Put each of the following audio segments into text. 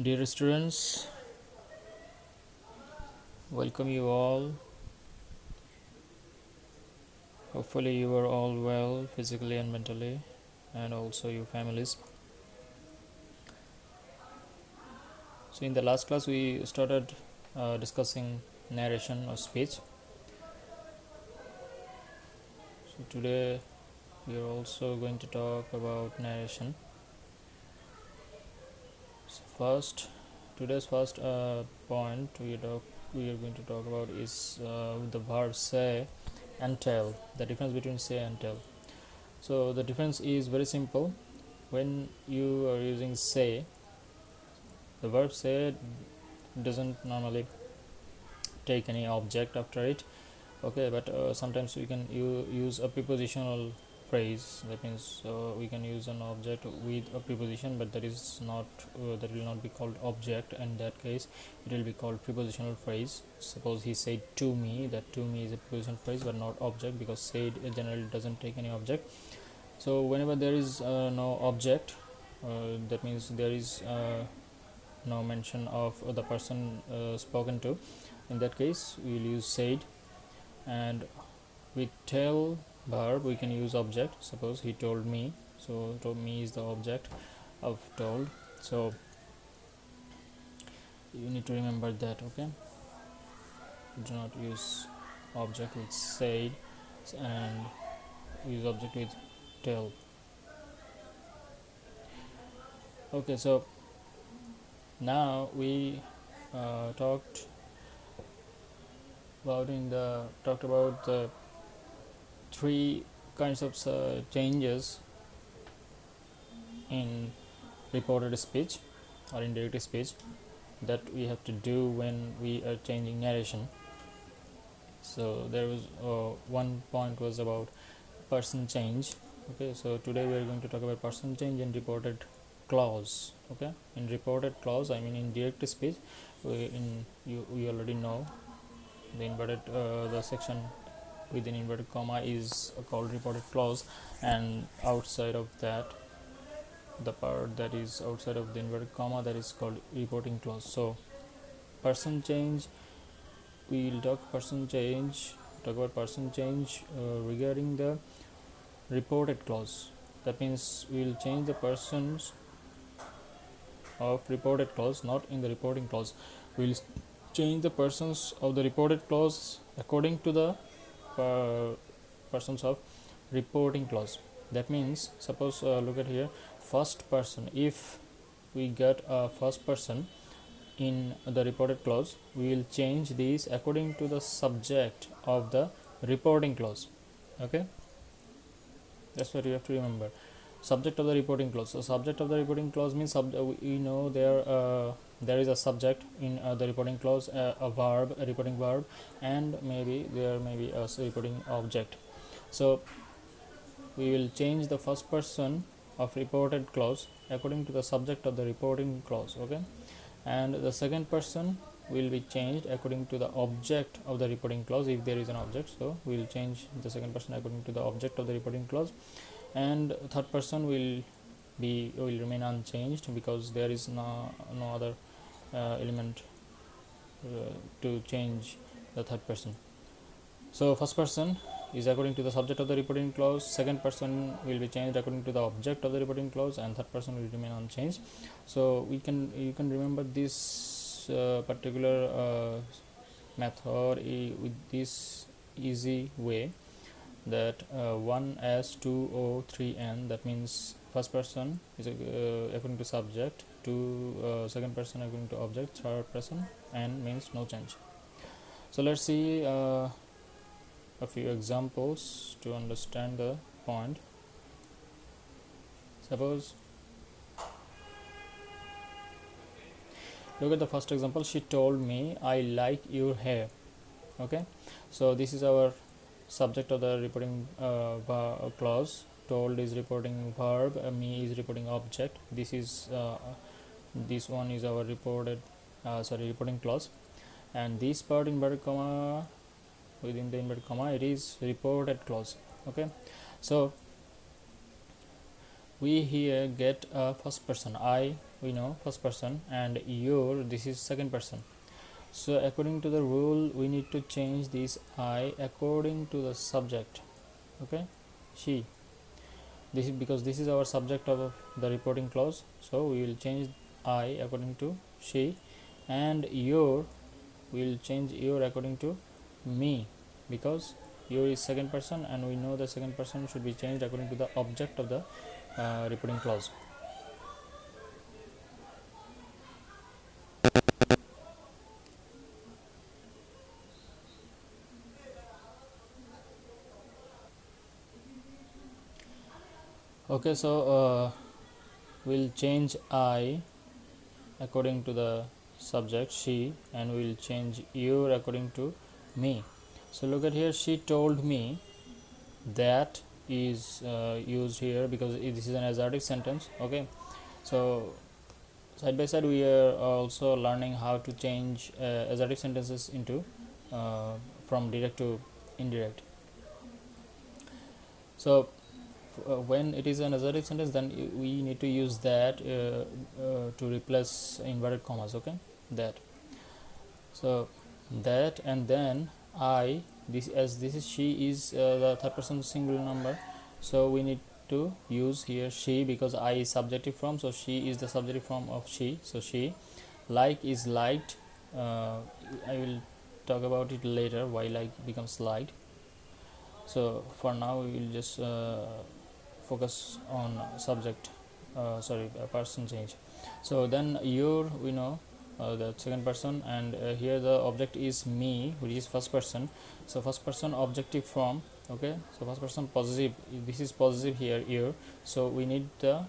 Dear students, welcome you all. Hopefully, you are all well physically and mentally, and also your families. So, in the last class, we started discussing narration or speech. So, today, we are also going to talk about narration. So, today's first point we are going to talk about is the verb say and tell. The difference between say and tell. So, the difference is very simple. When you are using say, the verb say doesn't normally take any object after it, okay, but sometimes we can use a prepositional phrase. That means we can use an object with a preposition, but that will not be called object. In that case, it will be called prepositional phrase. Suppose he said to me, that to me is a prepositional phrase but not object, because said generally doesn't take any object. So whenever there is no object, that means there is no mention of the person spoken to. In that case, we will use said. And with tell verb, we can use object. Suppose he told me, so told me is the object of told. So you need to remember that, okay? Do not use object with said and use object with tell. Okay, so now we talked about the three kinds of changes in reported speech or in direct speech that we have to do when we are changing narration. So there was one point was about person change. Okay, so today we are going to talk about person change in reported clause. Okay, in reported clause, I mean in direct speech, we already know the inverted the section within inverted comma is called reported clause, and outside of that, the part that is outside of the inverted comma, that is called reporting clause. So person change, we will talk about person change regarding the reported clause. That means we will change the persons of reported clause, not in the reporting clause. We will change the persons of the reported clause according to the persons of reporting clause. That means, suppose look at here, first person. If we get a first person in the reported clause, we will change these according to the subject of the reporting clause. Okay, that's what you have to remember. Subject of the reporting clause. So subject of the reporting clause means we know there is a subject in the reporting clause, a verb, a reporting verb, and maybe there may be a reporting object. So we will change the first person of reported clause according to the subject of the reporting clause. Okay, and the second person will be changed according to the object of the reporting clause, if there is an object. So we will change the second person according to the object of the reporting clause, and third person will remain unchanged, because there is no other element to change the third person. So first person is according to the subject of the reporting clause, second person will be changed according to the object of the reporting clause, and third person will remain unchanged. So you can remember this particular method with this easy way, that 1s 2o 3n, that means first person is according to subject, second person according to object, third person, and means no change. So let's see a few examples to understand the point. Suppose, look at the first example. She told me, I like your hair. Okay, so this is our subject of the reporting clause. Told is reporting verb, me is reporting object. This one is our reporting clause, and this part inverted comma, within the inverted comma, it is reported clause. Okay, so we here get a first person, I we know first person, and your, this is second person. So according to the rule, we need to change this I according to the subject. Okay, she, this is because this is our subject of the reporting clause, so we will change I according to she, and your, we will change your according to me, because your is second person and we know the second person should be changed according to the object of the reporting clause. Okay, so we'll change I according to the subject she, and we'll change your according to me. So look at here, she told me, that is used here because this is an assertive sentence. Okay, so side by side we are also learning how to change assertive sentences into from direct to indirect. So when it is an assertive sentence, then we need to use that to replace inverted commas. Okay, that, so that, and then I, this, as this is she is the third person singular number, so we need to use here she because I is subjective form, so she is the subjective form of she. So she, like is liked, I will talk about it later why like becomes liked. So for now we will just focus on subject, person change. So then your, we know the second person, and here the object is me, which is first person. So first person objective form. Okay, so first person possessive, this is possessive here, so we need the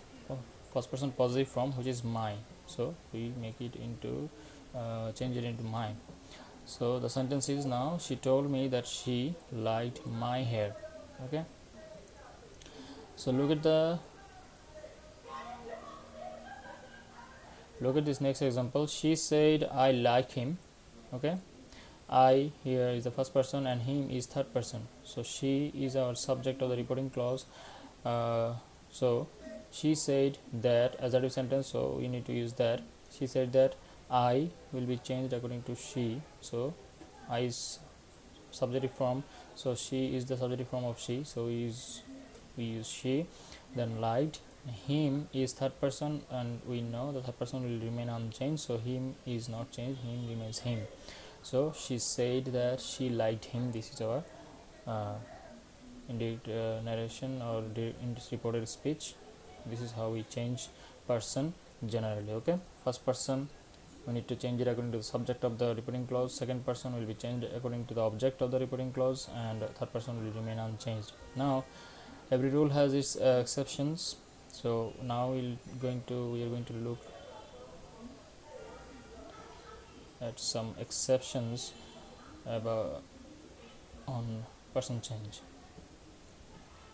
first person possessive form, which is my, so we make it into change it into mine. So the sentence is, now she told me that she liked my hair. Okay, so look at this next example. She said I like him. Okay, I here is the first person and him is third person, so she is our subject of the reporting clause. So she said that, assertive sentence, so we need to use that. She said that, I will be changed according to she, so I is subjective form, so she is the subjective form of she, so we use she. Then liked, him is third person and we know the third person will remain unchanged, so him is not changed, him remains him. So she said that she liked him. This is our indeed narration, or in this reported speech. This is how we change person generally. Okay, first person we need to change it according to the subject of the reporting clause, second person will be changed according to the object of the reporting clause, and third person will remain unchanged. Now every rule has its exceptions, so now we are going to look at some exceptions about on person change.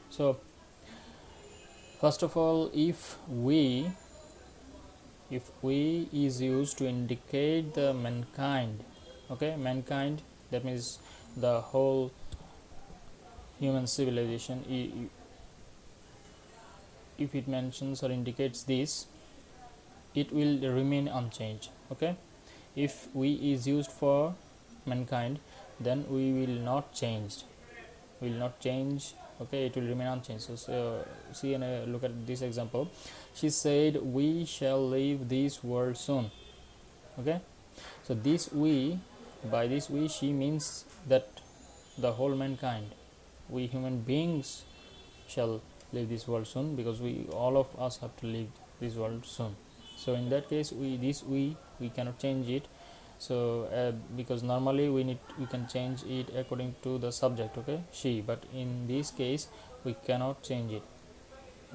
So first of all, if we is used to indicate the mankind, okay, mankind, that means the whole human civilization, if it mentions or indicates this, it will remain unchanged. Okay, if we is used for mankind, then we will not change, okay, it will remain unchanged. So see and look at this example. She said we shall leave this world soon. Okay, so this we, by this we, she means that the whole mankind, we human beings shall leave this world soon, because we, all of us have to leave this world soon. So in that case, we cannot change it. So because normally we can change it according to the subject, okay, she, but in this case we cannot change it.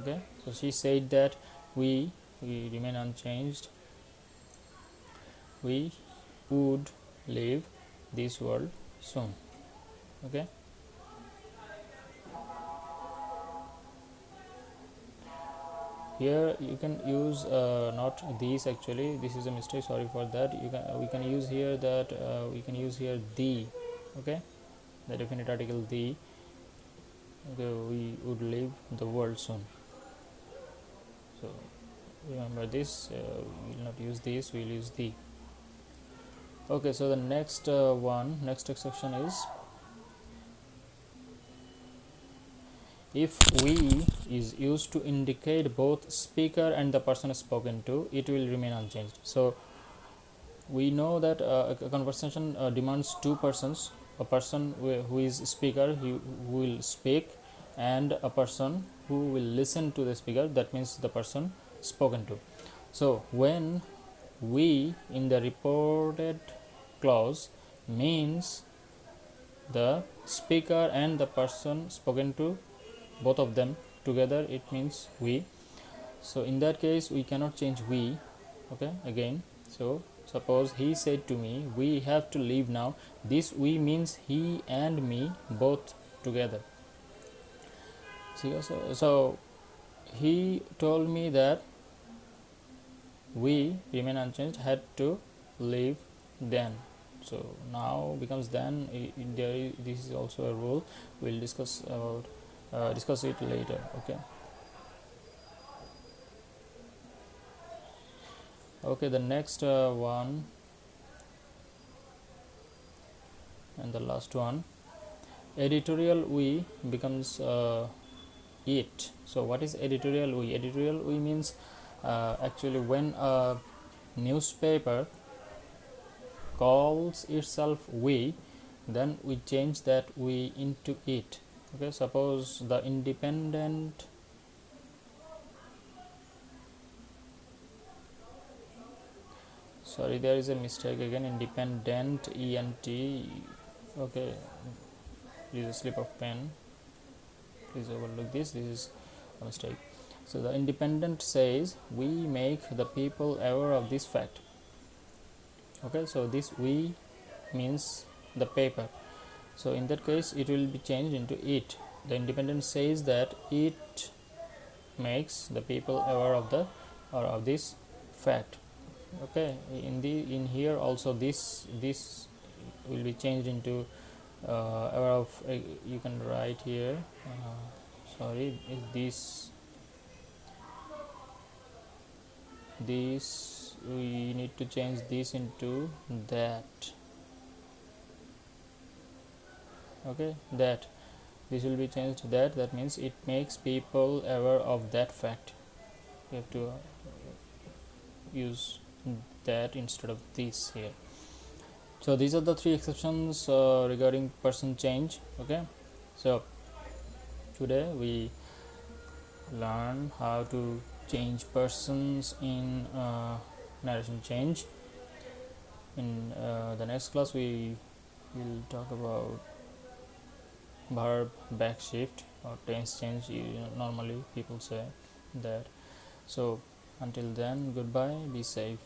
Okay, so she said that we remain unchanged, we would leave this world soon. Okay, here you can use not these, actually this is a mistake, sorry for that. We can use here that we can use here the, okay, the definite article the. Okay, we would leave the world soon. So remember this. We will not use this, we will use the. Okay, so the next next exception is if we is used to indicate both speaker and the person spoken to, it will remain unchanged. So we know that a conversation demands two persons, a person who is speaker, who will speak, and a person who will listen to the speaker, that means the person spoken to. So when we in the reported clause means the speaker and the person spoken to, both of them together, it means we. So in that case we cannot change we. Okay, again, so suppose he said to me, we have to leave now. This we means he and me both together. See, so he told me that we remain unchanged, had to leave then. So now becomes then. This is also a rule. We'll discuss it later. Okay. Okay, the next one and the last one, editorial we becomes it. So what is editorial we? Editorial we means actually when a newspaper calls itself we, then we change that we into it. Okay, suppose the Independent sorry, there is a mistake again. Independent, ENT. Okay, this is a slip of pen, please overlook this. This is a mistake. So the Independent says we make the people aware of this fact. Okay, so this we means the paper. So in that case it will be changed into it. The Independent says that it makes the people aware of the or of this fact. Okay, in here also this will be changed into aware of. You can write here. Sorry, this we need to change this into that. Okay, that this will be changed to that. That means it makes people aware of that fact. We have to use that instead of this here. So these are the three exceptions regarding person change. Okay, so today we learn how to change persons in narration change. In the next class we will talk about verb backshift or tense change. Normally people say that. So until then, goodbye, be safe.